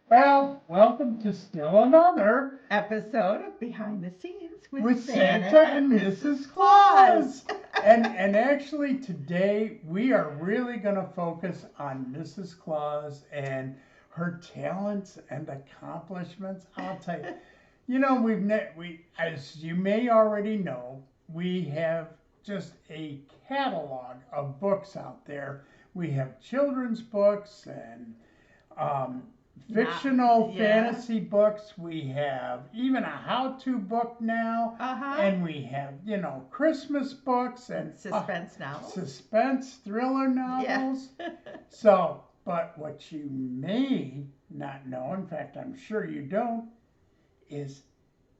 Well, welcome to still another episode of Behind the Scenes with Santa and Mrs. Claus. And actually today we are really going to focus on Mrs. Claus and her talents and accomplishments. I'll tell you. You know, we as you may already know, we have just a catalog of books out there. We have children's books and um, fictional fantasy books. We have even a how-to book now, and we have Christmas books and suspense novels, suspense thriller novels. Yeah. So, but what you may not know, in fact, I'm sure you don't, is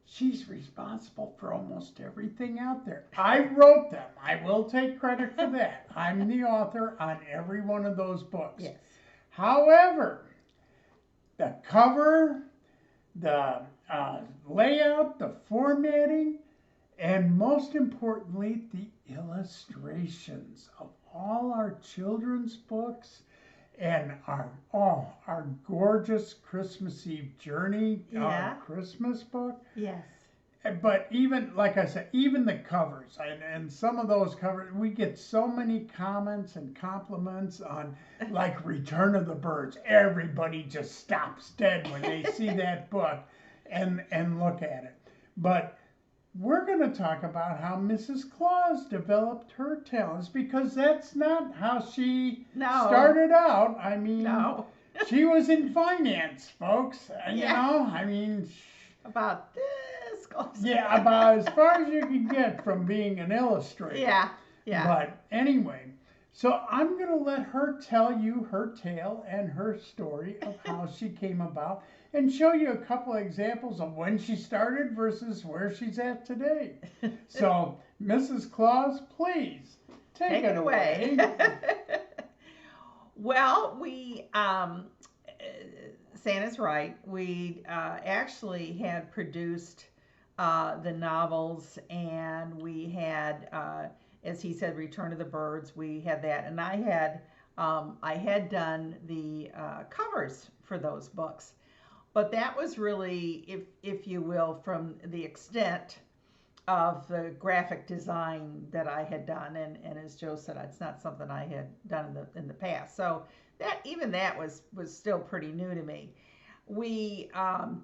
she's responsible for almost everything out there. I wrote them. I will take credit for that. I'm the author on every one of those books. Yes. However, the cover, the layout, the formatting, and most importantly, the illustrations of all our children's books and our gorgeous Christmas Eve Journey Christmas book. Yes. But even, like I said, even the covers, and some of those covers, we get so many comments and compliments on, like, Return of the Birds. Everybody just stops dead when they see that book and look at it. But we're going to talk about how Mrs. Claus developed her talents, because that's not how she started out. I mean, she was in finance, folks. You know, I mean, about this. Yeah, about as far as you can get from being an illustrator. Yeah. But anyway, so I'm going to let her tell you her tale and her story of how she came about and show you a couple of examples of when she started versus where she's at today. So, Mrs. Claus, please take it away. Well, Santa's right. We actually had produced the novels, and we had, as he said, Return of the Birds. We had that, and I had done the covers for those books, but that was really, if you will, from the extent of the graphic design that I had done, and as Joe said, it's not something I had done in the past. So that was still pretty new to me. We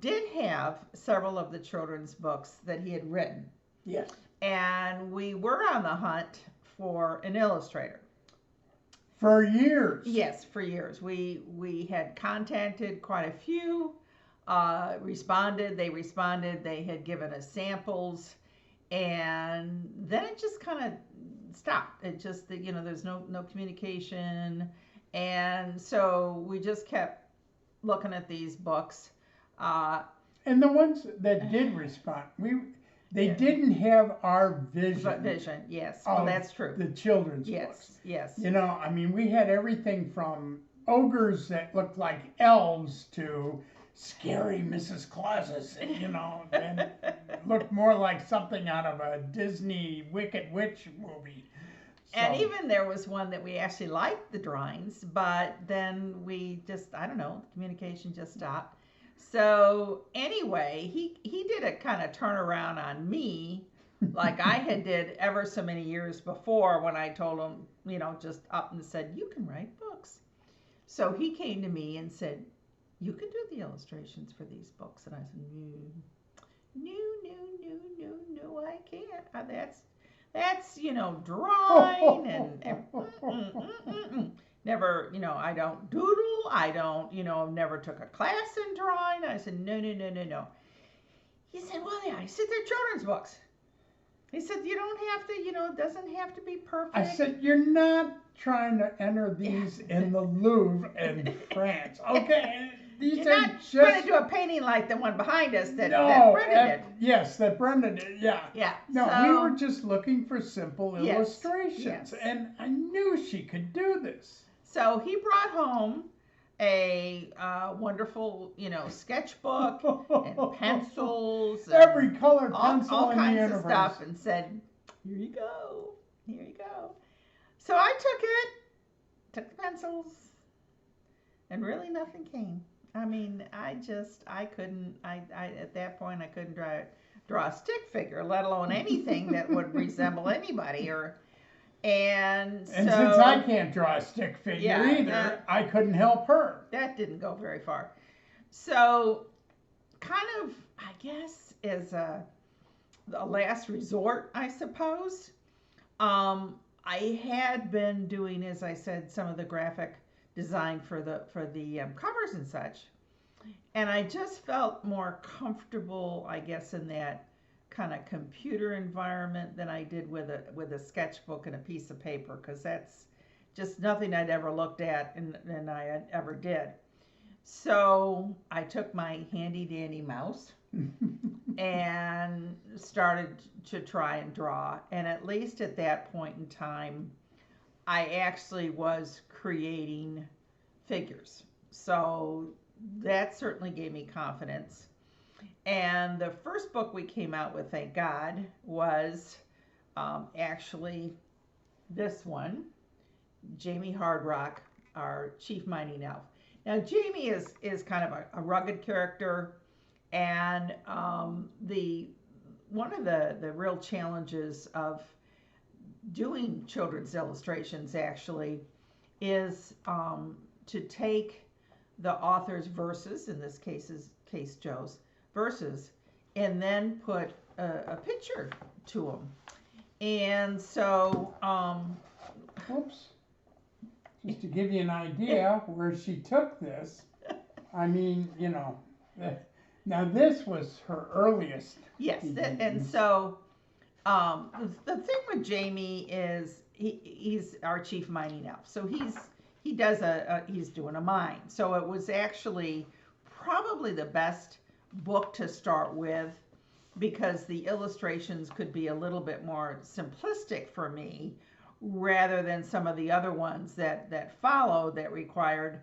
did have several of the children's books that he had written. Yes. And we were on the hunt for an illustrator. For years. Yes, for years. We had contacted quite a few, they responded, they had given us samples, and then it just kind of stopped. It just, there's no communication, and so we just kept looking at these books. And the ones that did respond, they didn't have our vision. Yes. Well, that's true. The children's books. Yes. I mean, we had everything from ogres that looked like elves to scary Mrs. Clauses, and looked more like something out of a Disney Wicked Witch movie. And even there was one that we actually liked the drawings, but then we just, I don't know, the communication just stopped. So anyway, he did a kind of turnaround on me, like I had did ever so many years before when I told him, just up and said, you can write books. So he came to me and said, you can do the illustrations for these books. And I said, no, I can't. That's drawing and never, I don't doodle. I don't, never took a class in drawing. I said, no. He said, well, yeah. I said, they're children's books. He said, you don't have to, it doesn't have to be perfect. I said, you're not trying to enter these in the Louvre in France. Okay. You're not trying to do a painting like the one behind us that Brenda did. Yes, that Brenda did. Yeah. Yeah. No, we were just looking for simple illustrations, yes. And I knew she could do this. So he brought home a wonderful, sketchbook and pencils, and every colored pencil all in the kinds universe. of stuff, and said, "Here you go." So I took the pencils, and really nothing came. I mean, I couldn't, at that point, I couldn't draw a stick figure, let alone anything that would resemble anybody. And And so, since I can't draw a stick figure Yeah, either, I couldn't help her. that didn't go very far. So, kind of, I guess, as a last resort, I suppose. I had been doing, as I said, some of the graphic design for the covers and such, and I just felt more comfortable, I guess, in that kind of computer environment than I did with a sketchbook and a piece of paper, because that's just nothing I'd ever looked at and I ever did. So I took my handy dandy mouse and started to try and draw. And at least at that point in time, I actually was creating figures. So that certainly gave me confidence. And the first book we came out with, thank God, was actually this one, Jamie Hardrock, our chief mining elf. Now, Jamie is kind of a rugged character, and one of the real challenges of doing children's illustrations actually is to take the author's verses, in this case Joe's verses, and then put a picture to them. And so, Whoops. Just to give you an idea where she took this, I mean, now this was her earliest. Yes, and so the thing with Jamie is he's our chief mining elf. So he's doing a mine. So it was actually probably the best book to start with, because the illustrations could be a little bit more simplistic for me, rather than some of the other ones that followed that required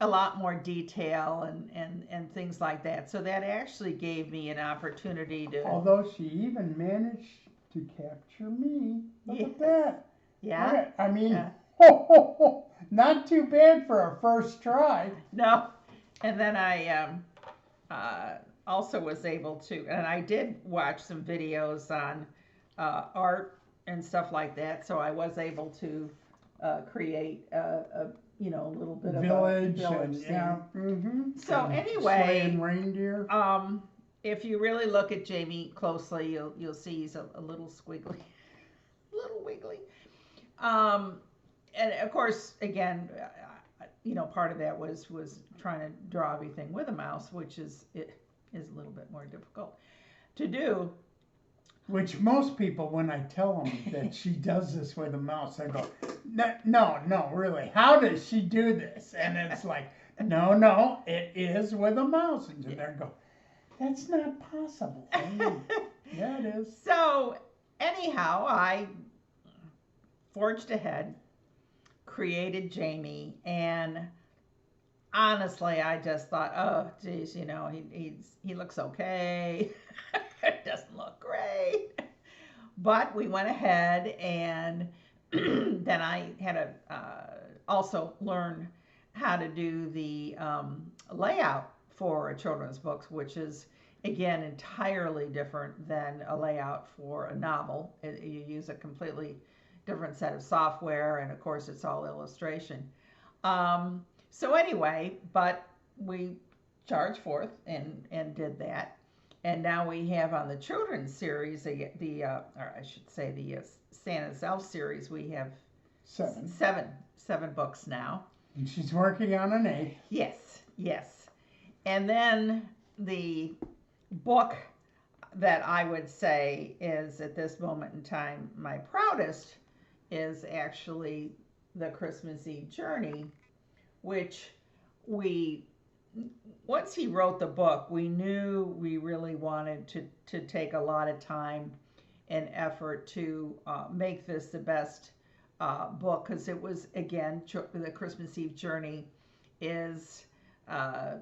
a lot more detail and things like that. So that actually gave me an opportunity to... Although she even managed to capture me. Look at that. Yeah. Okay. I mean, Yeah. Not too bad for a first try. No. And then I also was able to, and I did watch some videos on art and stuff like that, so I was able to create a little bit of Village a village and scene. yeah. Mm-hmm. So and anyway, sleigh and reindeer. If you really look at Jamie closely, you'll see he's a little squiggly, a little wiggly. And of course, again, part of that was trying to draw everything with a mouse, which is a little bit more difficult to do. Which most people, when I tell them that she does this with a mouse, I go, no, really, how does she do this? And it's like, no, it is with a mouse. And they go, that's not possible. Yeah, it is. So anyhow, I forged ahead, created Jamie, and honestly, I just thought, oh, geez, he looks okay. It doesn't look great. But we went ahead, and then I had to also learn how to do the layout for a children's book, which is, again, entirely different than a layout for a novel. You use a completely different set of software, and of course, it's all illustration. So anyway, but we charged forth and did that. And now we have on the children's series, or I should say the Santa's Elf series, we have seven books now. And she's working on an 8th. Yes. And then the book that I would say is, at this moment in time, my proudest is actually The Christmas Eve Journey, which once he wrote the book, we knew we really wanted to take a lot of time and effort to make this the best book, because it was, again, The Christmas Eve Journey is a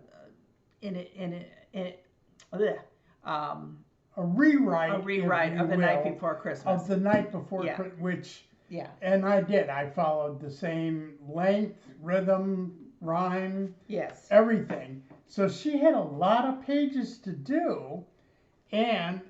rewrite of The Night Before Christmas. Of The Night Before Christmas, which, yeah. And I did. I followed the same length, rhythm, rhyme, Yes. everything. So she had a lot of pages to do, and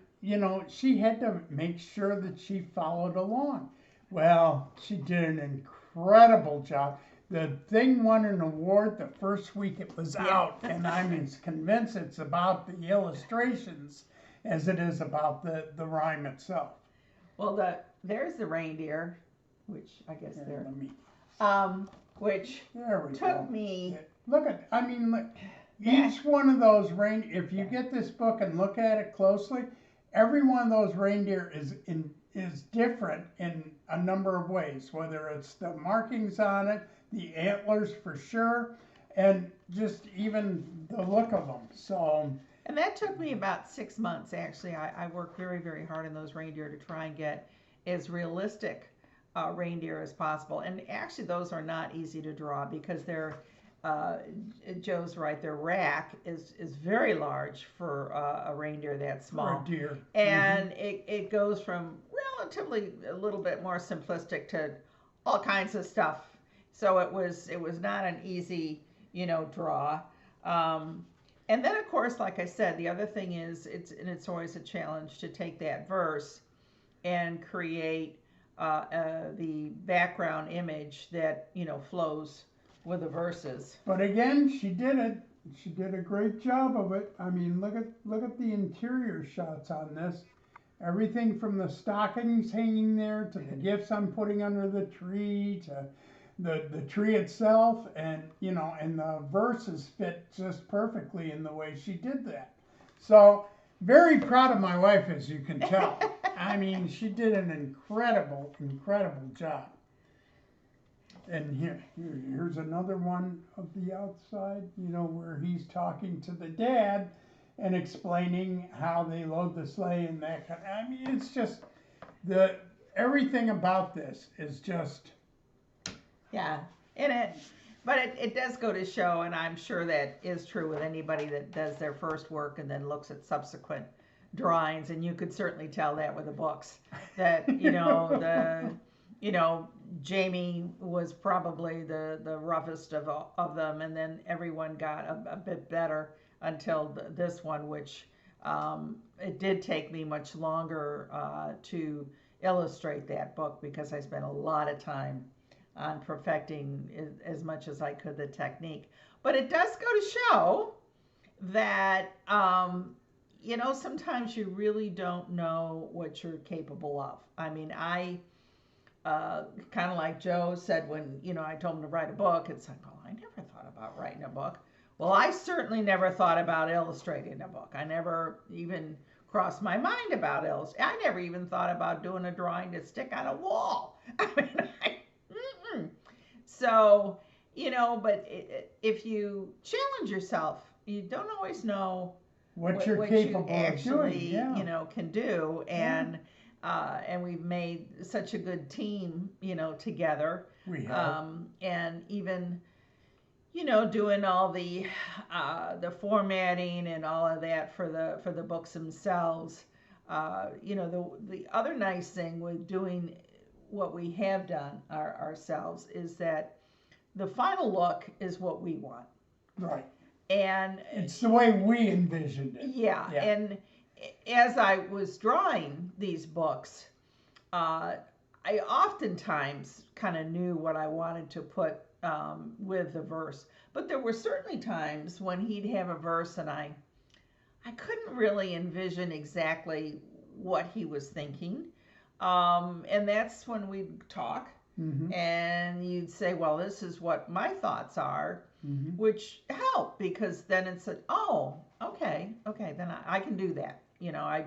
she had to make sure that she followed along. Well, she did an incredible job. The thing won an award the first week it was out, and I'm as convinced it's about the illustrations as it is about the rhyme itself. Well, there's the reindeer, which I guess Here, let me, which there we took go. me. Look at, I mean, look, each one of those reindeer, if you get this book and look at it closely, every one of those reindeer is different in a number of ways, whether it's the markings on it, the antlers for sure, and just even the look of them. So. And that took me about 6 months, actually. I worked very, very hard on those reindeer to try and get as realistic reindeer as possible. And actually, those are not easy to draw because they're, Joe's right, their rack is very large for a reindeer that small. For a deer. And it goes from relatively a little bit more simplistic to all kinds of stuff. So it was not an easy, draw. And then, of course, like I said, the other thing is it's always a challenge to take that verse and create the background image that flows with the verses. But again, she did it. She did a great job of it. I mean, look at the interior shots on this. Everything from the stockings hanging there to the gifts I'm putting under the tree to the tree itself, and and the verses fit just perfectly in the way she did that. So very proud of my wife, as you can tell. I mean, she did an incredible job. And here's another one of the outside, where he's talking to the dad and explaining how they load the sleigh and that kind of, I mean, it's just everything about this is just. Yeah, but it does go to show, and I'm sure that is true with anybody that does their first work and then looks at subsequent drawings, and you could certainly tell that with the books, that, Jamie was probably the roughest of them, and then everyone got a bit better until this one, which it did take me much longer to illustrate that book because I spent a lot of time on perfecting as much as I could the technique. But it does go to show that, sometimes you really don't know what you're capable of. I mean, I kind of like Joe said when, I told him to write a book, it's like, oh, I never thought about writing a book. Well, I certainly never thought about illustrating a book. I never even crossed my mind about illustrating. I never even thought about doing a drawing to stick on a wall. I mean, So, but if you challenge yourself, you don't always know what you're capable you actually, of doing. Yeah. Can do. And we've made such a good team, together. We have. And even, doing all the formatting and all of that for the books themselves. The other nice thing with doing what we have done ourselves is that the final look is what we want. Right. And it's the way we envisioned it. Yeah. And as I was drawing these books, I oftentimes kind of knew what I wanted to put with the verse. But there were certainly times when he'd have a verse and I couldn't really envision exactly what he was thinking. And that's when we'd talk, and you'd say, well, this is what my thoughts are, which helped because then it's okay, then I can do that. I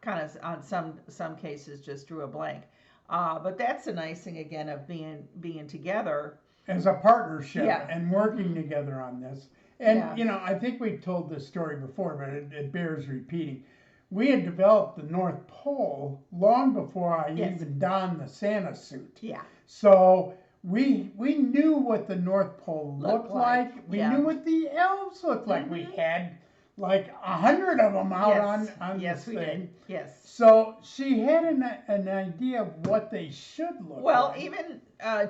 kind of on some cases just drew a blank. But that's the nice thing again of being together as a partnership and working together on this. And I think we've told this story before, but it bears repeating. We had developed the North Pole long before I even donned the Santa suit. Yeah. So we knew what the North Pole looked like. We knew what the elves looked like. We had like 100 of them out Yes. on Yes, this we thing. did. Yes. So she had an idea of what they should look Well, like. even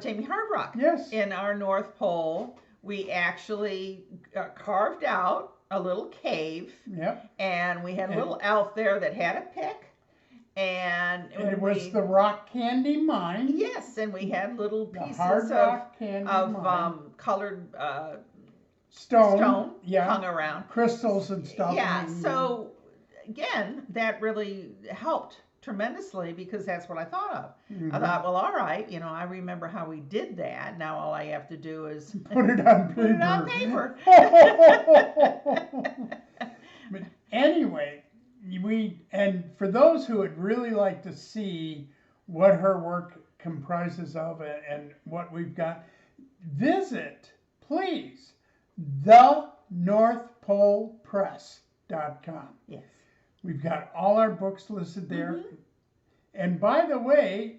Jamie Hardrock. Yes. In our North Pole, we actually carved out a little cave, Yep. and we had a little elf there that had a pick, and it was the rock candy mine. Yes, and we had little The pieces hard rock candy of mine. colored Stone. Yeah. hung around. Crystals and stuff. Yeah, so again, that really helped tremendously because that's what I thought of. Mhm. I thought, well, all right, I remember how we did that. Now all I have to do is put it on paper. put it on paper. But anyway, and for those who would really like to see what her work comprises of and what we've got, visit, please, thenorthpolepress.com. Yes. We've got all our books listed there. And by the way,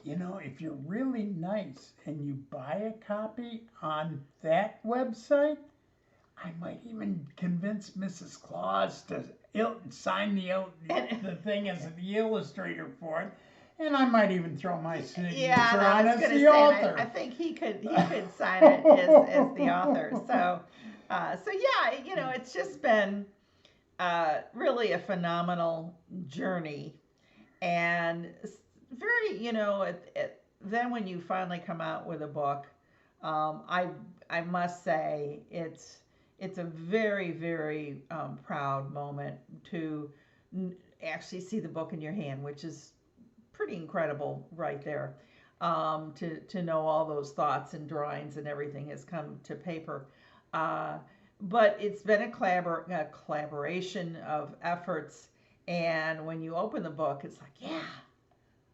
if you're really nice and you buy a copy on that website, I might even convince Mrs. Claus to sign the thing as the illustrator for it. And I might even throw my signature on as the author. I think he could sign it as the author. So yeah, it's just been really a phenomenal journey, and very, then when you finally come out with a book, I must say it's a very, very proud moment to actually see the book in your hand, which is pretty incredible right there. To know all those thoughts and drawings and everything has come to paper. But it's been a collaboration of efforts, and when you open the book, it's like, yeah,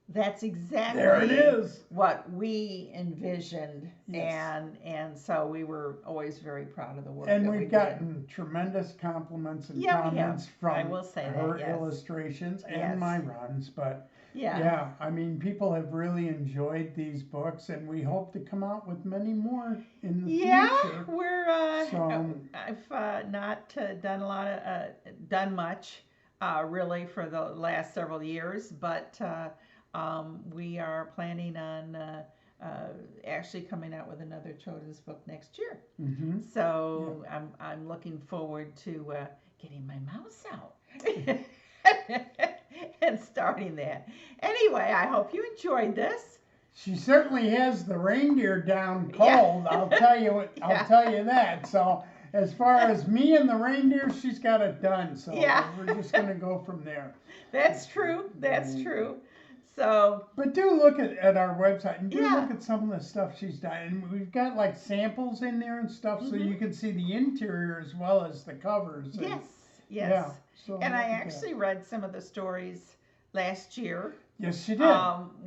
that's exactly there it is. What we envisioned. Yes. And so we were always very proud of the work. And we've gotten tremendous compliments and comments from I will say her that, yes. illustrations and my runs, but yeah, I mean, people have really enjoyed these books, and we hope to come out with many more in the future. We're I've not done much really for the last several years, but we are planning on actually coming out with another children's book next year. Mm-hmm. So I'm looking forward to getting my mouse out and starting that. Anyway, I hope you enjoyed this. She certainly has the reindeer down cold. I'll tell you. I'll tell you that. So as far as me and the reindeer, she's got it done. So we're just gonna go from there. That's true. That's true. So, but do look at our website and do look at some of the stuff she's done. And we've got like samples in there and stuff, so you can see the interior as well as the covers. And, yes. Yeah. So and I actually read some of the stories last year. Yes, she did.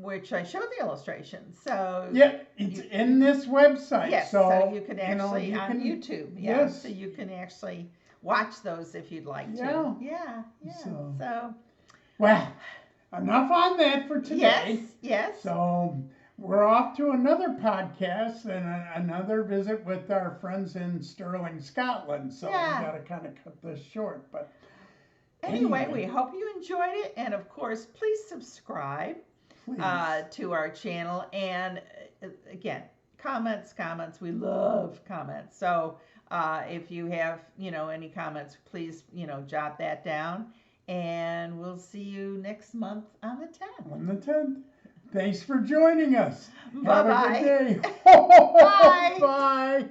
Which I showed the illustrations. So it's in this website. Yes, so you can actually on YouTube. Yes. So you can actually watch those if you'd like to. Yeah. So well, enough on that for today. Yes. So we're off to another podcast and another visit with our friends in Stirling, Scotland. So we got to kind of cut this short, but. Anyway, we hope you enjoyed it, and of course, please subscribe to our channel. And again, comments. We love comments. So if you have, any comments, please, jot that down. And we'll see you next month on the 10th. On the 10th. Thanks for joining us. Bye-bye. Have a good day. Bye. Bye.